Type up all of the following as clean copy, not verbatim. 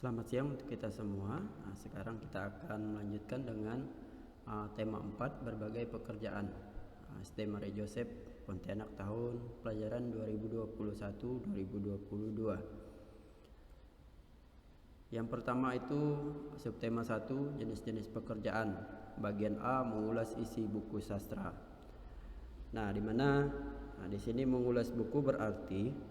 Selamat siang untuk kita semua. Sekarang kita akan melanjutkan dengan tema 4, berbagai pekerjaan. SD Maria Joseph Pontianak tahun pelajaran 2021-2022. Yang pertama itu subtema 1, jenis-jenis pekerjaan. Bagian A, mengulas isi buku sastra. Nah, di sini mengulas buku berarti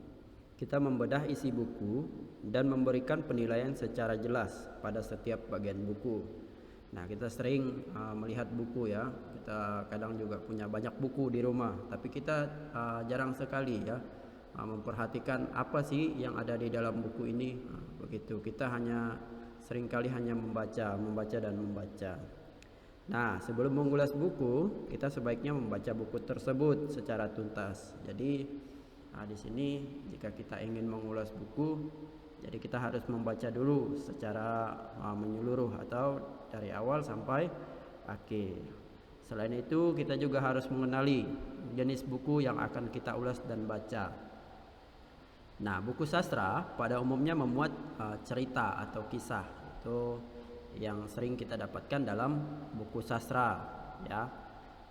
kita membedah isi buku dan memberikan penilaian secara jelas pada setiap bagian buku. Nah, kita sering melihat buku ya. Kita kadang juga punya banyak buku di rumah, tapi kita jarang sekali ya memperhatikan apa sih yang ada di dalam buku ini. Begitu, kita seringkali hanya membaca dan membaca. Nah, sebelum mengulas buku, kita sebaiknya membaca buku tersebut secara tuntas. Jadi di sini jika kita ingin mengulas buku, jadi kita harus membaca dulu secara menyeluruh atau dari awal sampai akhir. Selain itu, kita juga harus mengenali jenis buku yang akan kita ulas dan baca. Nah, buku sastra pada umumnya memuat cerita atau kisah. Itu yang sering kita dapatkan dalam buku sastra, ya.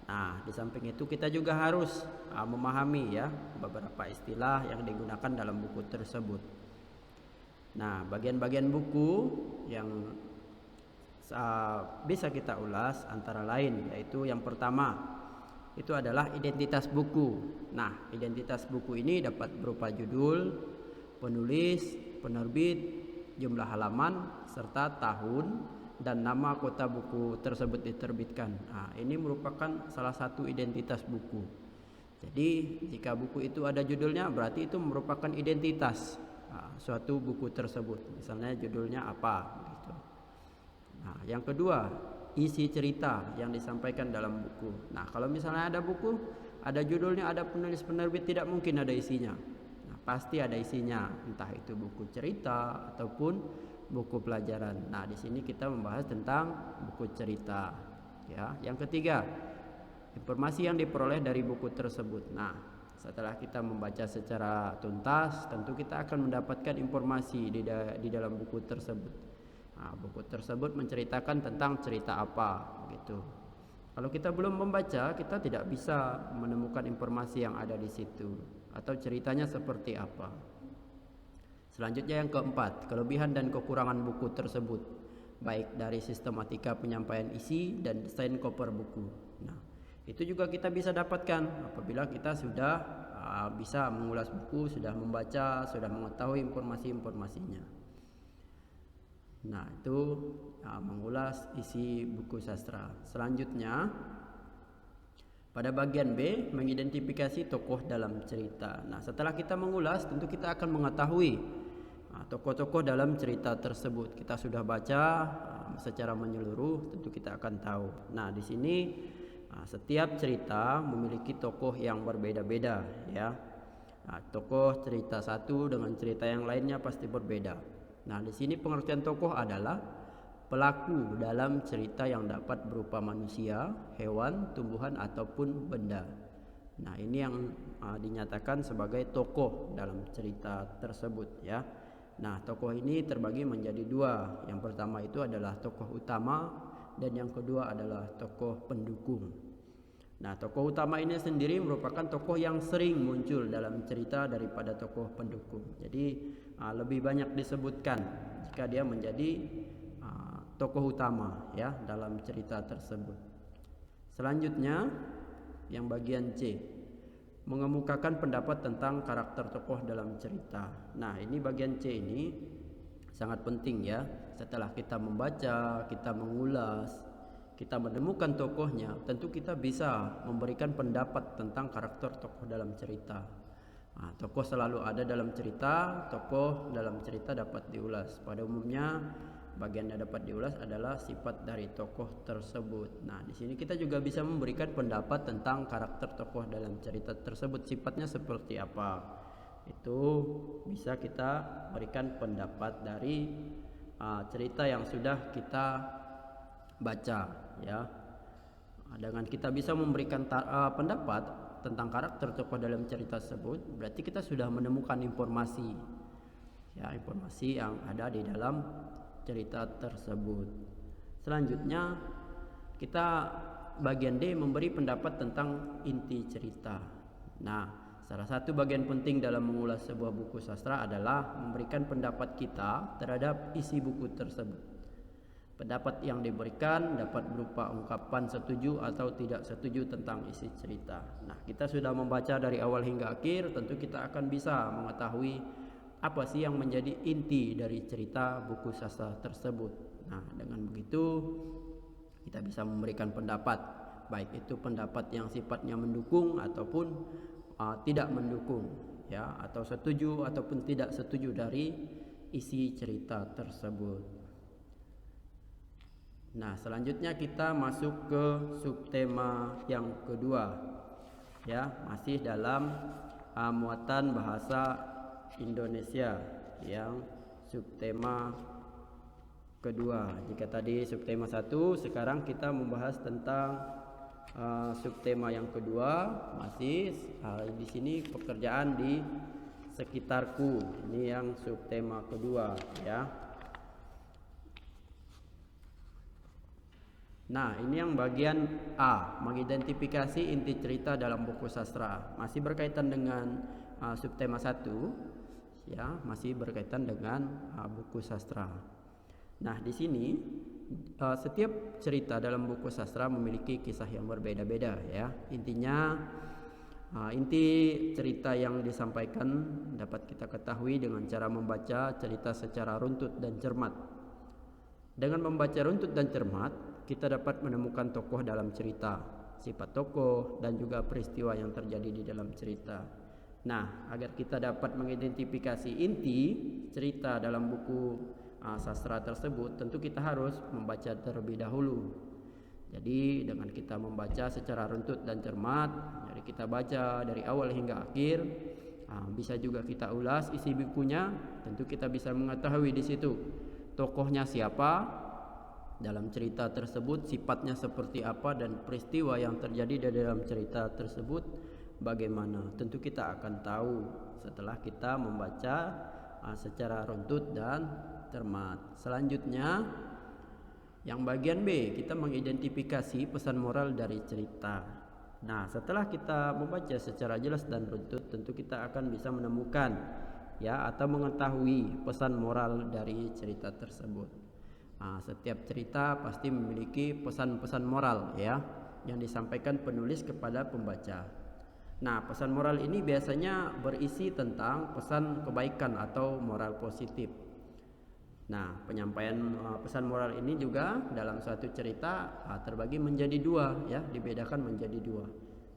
Nah, di samping itu kita juga harus memahami ya beberapa istilah yang digunakan dalam buku tersebut. Nah, bagian-bagian buku yang bisa kita ulas antara lain yaitu yang pertama itu adalah identitas buku. Nah, identitas buku ini dapat berupa judul, penulis, penerbit, jumlah halaman, serta tahun dan nama kota buku tersebut diterbitkan. Nah, ini merupakan salah satu identitas buku. Jadi jika buku itu ada judulnya, berarti itu merupakan identitas suatu buku tersebut. Misalnya judulnya apa gitu. Nah, yang kedua, isi cerita yang disampaikan dalam buku. Nah, kalau misalnya ada buku, ada judulnya, ada penulis penerbit, tidak mungkin ada isinya. Nah, pasti ada isinya, entah itu buku cerita ataupun buku pelajaran. Nah, di sini kita membahas tentang buku cerita. Ya, yang ketiga, informasi yang diperoleh dari buku tersebut. Nah, setelah kita membaca secara tuntas, tentu kita akan mendapatkan informasi di dalam buku tersebut. Nah, buku tersebut menceritakan tentang cerita apa, gitu. Kalau kita belum membaca, kita tidak bisa menemukan informasi yang ada di situ atau ceritanya seperti apa. Selanjutnya yang keempat, kelebihan dan kekurangan buku tersebut, baik dari sistematika penyampaian isi dan desain cover buku. Nah, itu juga kita bisa dapatkan apabila kita sudah bisa mengulas buku, sudah membaca, sudah mengetahui informasi-informasinya. Nah, itu mengulas isi buku sastra. Selanjutnya, pada bagian B, mengidentifikasi tokoh dalam cerita. Nah, setelah kita mengulas, tentu kita akan mengetahui tokoh-tokoh dalam cerita tersebut. Kita sudah baca secara menyeluruh, tentu kita akan tahu. Nah, di sini setiap cerita memiliki tokoh yang berbeda-beda, ya. Nah, tokoh cerita satu dengan cerita yang lainnya pasti berbeda. Nah, di sini pengertian tokoh adalah pelaku dalam cerita yang dapat berupa manusia, hewan, tumbuhan ataupun benda. Nah, ini yang dinyatakan sebagai tokoh dalam cerita tersebut, ya. Nah, tokoh ini terbagi menjadi dua. Yang pertama itu adalah tokoh utama dan yang kedua adalah tokoh pendukung. Nah, tokoh utama ini sendiri merupakan tokoh yang sering muncul dalam cerita daripada tokoh pendukung. Jadi lebih banyak disebutkan jika dia menjadi tokoh utama ya dalam cerita tersebut. Selanjutnya yang bagian C, mengemukakan pendapat tentang karakter tokoh dalam cerita. Nah, ini bagian C ini sangat penting ya. Setelah kita membaca, kita mengulas, kita menemukan tokohnya, tentu kita bisa memberikan pendapat tentang karakter tokoh dalam cerita. Nah, tokoh selalu ada dalam cerita, tokoh dalam cerita dapat diulas. Pada umumnya bagian yang dapat diulas adalah sifat dari tokoh tersebut. Nah, di sini kita juga bisa memberikan pendapat tentang karakter tokoh dalam cerita tersebut, sifatnya seperti apa. Itu bisa kita berikan pendapat dari cerita yang sudah kita baca, ya. Dengan kita bisa memberikan pendapat tentang karakter tokoh dalam cerita tersebut, berarti kita sudah menemukan informasi, ya, informasi yang ada di dalam cerita tersebut. Selanjutnya kita bagian D, memberi pendapat tentang inti cerita. Nah, salah satu bagian penting dalam mengulas sebuah buku sastra adalah memberikan pendapat kita terhadap isi buku tersebut. Pendapat yang diberikan dapat berupa ungkapan setuju atau tidak setuju tentang isi cerita. Nah, kita sudah membaca dari awal hingga akhir, tentu kita akan bisa mengetahui apa sih yang menjadi inti dari cerita buku sastra tersebut. Nah, dengan begitu kita bisa memberikan pendapat, baik itu pendapat yang sifatnya mendukung ataupun tidak mendukung, ya, atau setuju ataupun tidak setuju dari isi cerita tersebut. Nah, selanjutnya kita masuk ke subtema yang kedua, ya, masih dalam muatan bahasa Indonesia yang subtema kedua. Jika tadi subtema 1, sekarang kita membahas tentang subtema yang kedua, masih di sini pekerjaan di sekitarku. Ini yang subtema kedua, ya. Nah, ini yang bagian A, mengidentifikasi inti cerita dalam buku sastra. Masih berkaitan dengan subtema 1, ya, masih berkaitan dengan buku sastra. Nah, di sini setiap cerita dalam buku sastra memiliki kisah yang berbeda-beda, ya. Intinya inti cerita yang disampaikan dapat kita ketahui dengan cara membaca cerita secara runtut dan cermat. Dengan membaca runtut dan cermat, kita dapat menemukan tokoh dalam cerita, sifat tokoh, dan juga peristiwa yang terjadi di dalam cerita. Nah, agar kita dapat mengidentifikasi inti cerita dalam buku sastra tersebut, tentu kita harus membaca terlebih dahulu. Jadi dengan kita membaca secara runtut dan cermat, jadi kita baca dari awal hingga akhir, bisa juga kita ulas isi bukunya, tentu kita bisa mengetahui di situ tokohnya siapa dalam cerita tersebut, sifatnya seperti apa, dan peristiwa yang terjadi di dalam cerita tersebut bagaimana. Tentu kita akan tahu setelah kita membaca secara runtut dan cermat. Selanjutnya yang bagian B, kita mengidentifikasi pesan moral dari cerita. Nah, setelah kita membaca secara jelas dan runtut, tentu kita akan bisa menemukan, ya, atau mengetahui pesan moral dari cerita tersebut. Setiap cerita pasti memiliki pesan-pesan moral, ya, yang disampaikan penulis kepada pembaca. Nah, pesan moral ini biasanya berisi tentang pesan kebaikan atau moral positif. Nah, penyampaian pesan moral ini juga dalam suatu cerita terbagi menjadi dua, ya, dibedakan menjadi dua.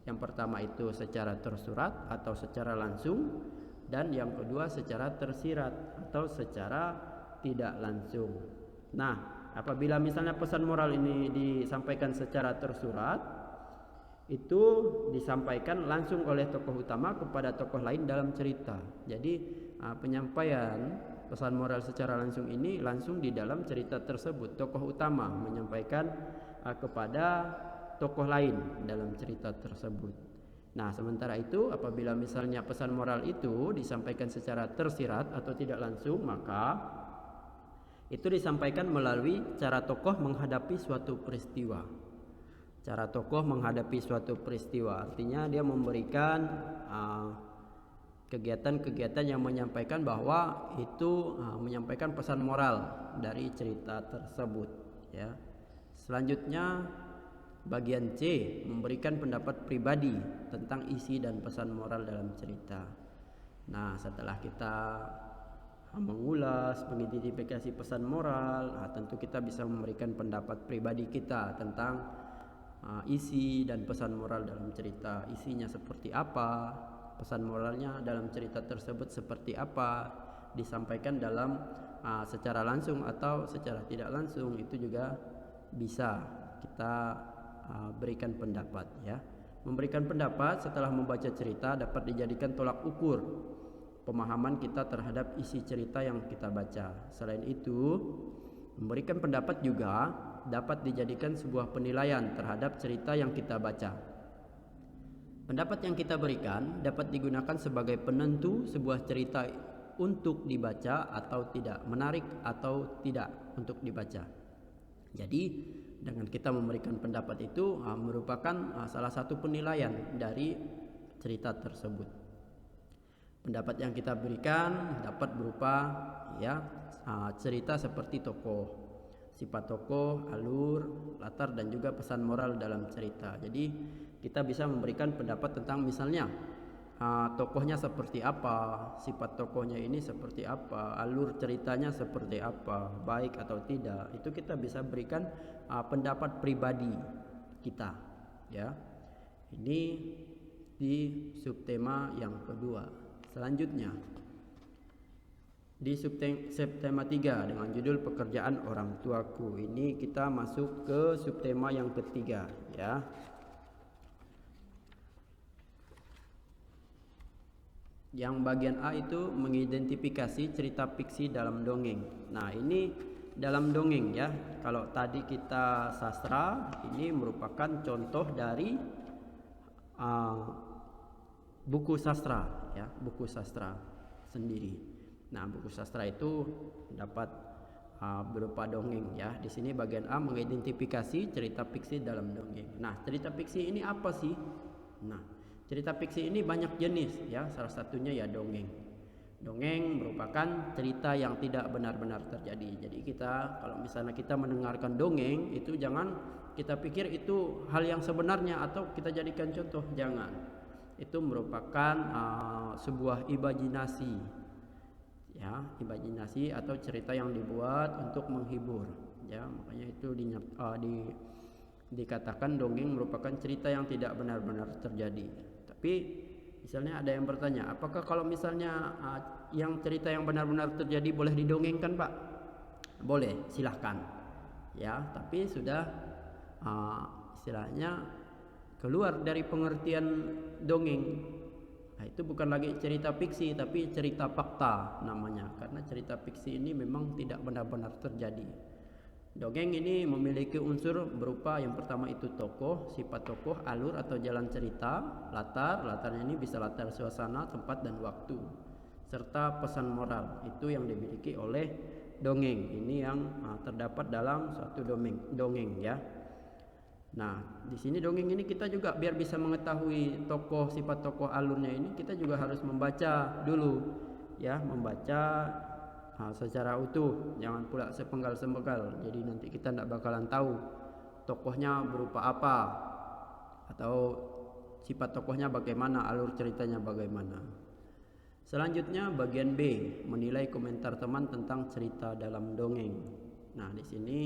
Yang pertama itu secara tersurat atau secara langsung, dan yang kedua secara tersirat atau secara tidak langsung. Nah, apabila misalnya pesan moral ini disampaikan secara tersurat, itu disampaikan langsung oleh tokoh utama kepada tokoh lain dalam cerita. Jadi penyampaian pesan moral secara langsung ini langsung di dalam cerita tersebut. Tokoh utama menyampaikan kepada tokoh lain dalam cerita tersebut. Nah, sementara itu apabila misalnya pesan moral itu disampaikan secara tersirat atau tidak langsung, maka itu disampaikan melalui cara tokoh menghadapi suatu peristiwa. Cara tokoh menghadapi suatu peristiwa artinya dia memberikan kegiatan-kegiatan yang menyampaikan bahwa itu menyampaikan pesan moral dari cerita tersebut, ya. Selanjutnya bagian C, memberikan pendapat pribadi tentang isi dan pesan moral dalam cerita. Nah, setelah kita mengulas, mengidentifikasi pesan moral, tentu kita bisa memberikan pendapat pribadi kita tentang isi dan pesan moral dalam cerita. Isinya seperti apa, pesan moralnya dalam cerita tersebut seperti apa, disampaikan dalam secara langsung atau secara tidak langsung, itu juga bisa kita berikan pendapat, ya. Memberikan pendapat setelah membaca cerita dapat dijadikan tolak ukur pemahaman kita terhadap isi cerita yang kita baca. Selain itu, memberikan pendapat juga dapat dijadikan sebuah penilaian terhadap cerita yang kita baca. Pendapat yang kita berikan dapat digunakan sebagai penentu sebuah cerita untuk dibaca atau tidak, menarik atau tidak untuk dibaca. Jadi dengan kita memberikan pendapat itu merupakan salah satu penilaian dari cerita tersebut. Pendapat yang kita berikan dapat berupa cerita seperti tokoh, sifat tokoh, alur, latar, dan juga pesan moral dalam cerita. Jadi kita bisa memberikan pendapat tentang misalnya tokohnya seperti apa, sifat tokohnya ini seperti apa, alur ceritanya seperti apa, baik atau tidak. Itu kita bisa berikan pendapat pribadi kita, ya. Ini di subtema yang kedua. Selanjutnya di subtema 3 dengan judul pekerjaan orang tuaku. Ini kita masuk ke subtema yang ketiga, ya. Yang bagian A itu mengidentifikasi cerita fiksi dalam dongeng. Nah, ini dalam dongeng, ya. Kalau tadi kita sastra, ini merupakan contoh dari buku sastra, ya, buku sastra sendiri. Nah, buku sastra itu dapat berupa dongeng, ya. Di sini bagian A mengidentifikasi cerita fiksi dalam dongeng. Nah, cerita fiksi ini apa sih? Nah, cerita fiksi ini banyak jenis, ya. Salah satunya ya dongeng. Dongeng merupakan cerita yang tidak benar-benar terjadi. Jadi kalau misalnya kita mendengarkan dongeng, itu jangan kita pikir itu hal yang sebenarnya atau kita jadikan contoh, jangan. Itu merupakan sebuah imajinasi, ya, imajinasi atau cerita yang dibuat untuk menghibur, ya. Makanya itu dikatakan dongeng merupakan cerita yang tidak benar-benar terjadi. Tapi misalnya ada yang bertanya, apakah kalau misalnya yang cerita yang benar-benar terjadi boleh didongengkan, Pak? Boleh, silahkan, ya. Tapi sudah istilahnya keluar dari pengertian dongeng. Nah, itu bukan lagi cerita fiksi, tapi cerita fakta namanya. Karena cerita fiksi ini memang tidak benar-benar terjadi. Dongeng ini memiliki unsur berupa yang pertama itu tokoh, sifat tokoh, alur atau jalan cerita, latarnya ini bisa latar suasana, tempat, dan waktu, serta pesan moral. Itu yang dimiliki oleh dongeng. Ini yang terdapat dalam suatu dongeng, ya. Nah, di sini dongeng ini kita juga biar bisa mengetahui tokoh, sifat tokoh, alurnya ini, kita juga harus membaca dulu, ya, membaca secara utuh, jangan pula sepenggal-sepenggal. Jadi nanti kita tidak bakalan tahu tokohnya berupa apa atau sifat tokohnya bagaimana, alur ceritanya bagaimana. Selanjutnya bagian B, menilai komentar teman tentang cerita dalam dongeng. Nah, di sini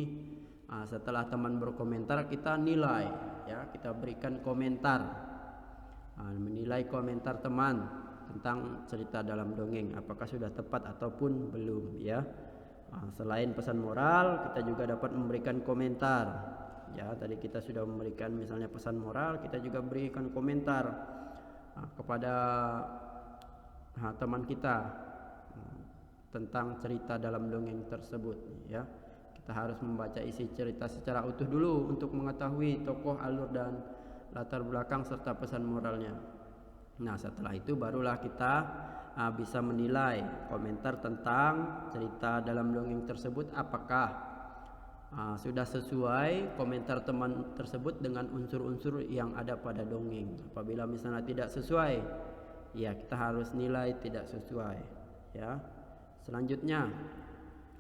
setelah teman berkomentar, kita nilai, ya, kita berikan komentar, menilai komentar teman tentang cerita dalam dongeng, apakah sudah tepat ataupun belum, ya. Selain pesan moral, kita juga dapat memberikan komentar, ya. Tadi kita sudah memberikan misalnya pesan moral, kita juga berikan komentar kepada teman kita tentang cerita dalam dongeng tersebut, ya. Kita harus membaca isi cerita secara utuh dulu untuk mengetahui tokoh, alur, dan latar belakang serta pesan moralnya. Nah, setelah itu barulah kita bisa menilai komentar tentang cerita dalam dongeng tersebut, apakah sudah sesuai komentar teman tersebut dengan unsur-unsur yang ada pada dongeng. Apabila misalnya tidak sesuai, ya kita harus nilai tidak sesuai, ya. Selanjutnya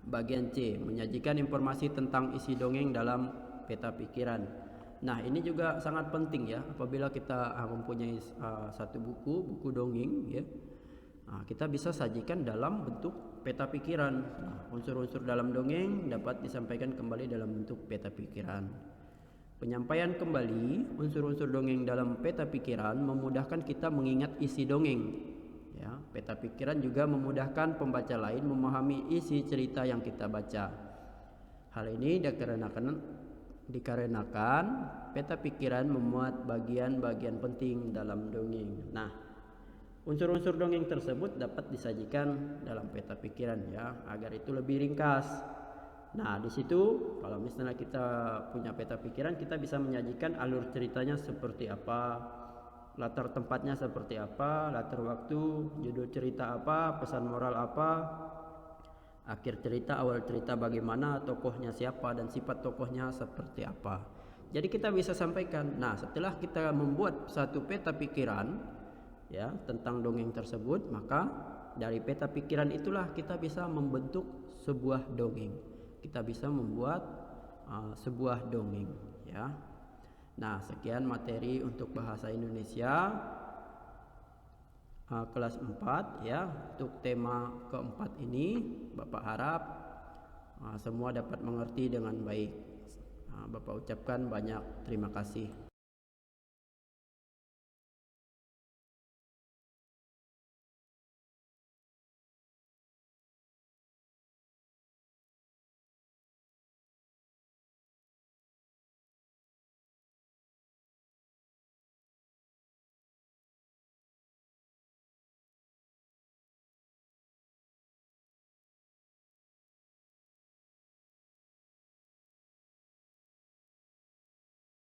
bagian C, menyajikan informasi tentang isi dongeng dalam peta pikiran. Nah, ini juga sangat penting, ya. Apabila kita mempunyai satu buku dongeng, ya, kita bisa sajikan dalam bentuk peta pikiran. Nah, unsur-unsur dalam dongeng dapat disampaikan kembali dalam bentuk peta pikiran. Penyampaian kembali unsur-unsur dongeng dalam peta pikiran memudahkan kita mengingat isi dongeng. Ya, peta pikiran juga memudahkan pembaca lain memahami isi cerita yang kita baca. Hal ini dikarenakan peta pikiran memuat bagian-bagian penting dalam dongeng. Nah, unsur-unsur dongeng tersebut dapat disajikan dalam peta pikiran, ya, agar itu lebih ringkas. Nah, di situ kalau misalnya kita punya peta pikiran, kita bisa menyajikan alur ceritanya seperti apa, latar tempatnya seperti apa, latar waktu, judul cerita apa, pesan moral apa, akhir cerita, awal cerita bagaimana, tokohnya siapa dan sifat tokohnya seperti apa. Jadi kita bisa sampaikan. Nah, setelah kita membuat satu peta pikiran ya tentang dongeng tersebut, maka dari peta pikiran itulah kita bisa membentuk sebuah dongeng. Kita bisa membuat sebuah dongeng ya. Nah, sekian materi untuk bahasa Indonesia kelas 4 ya. Untuk tema keempat ini Bapak harap semua dapat mengerti dengan baik. Bapak ucapkan banyak terima kasih.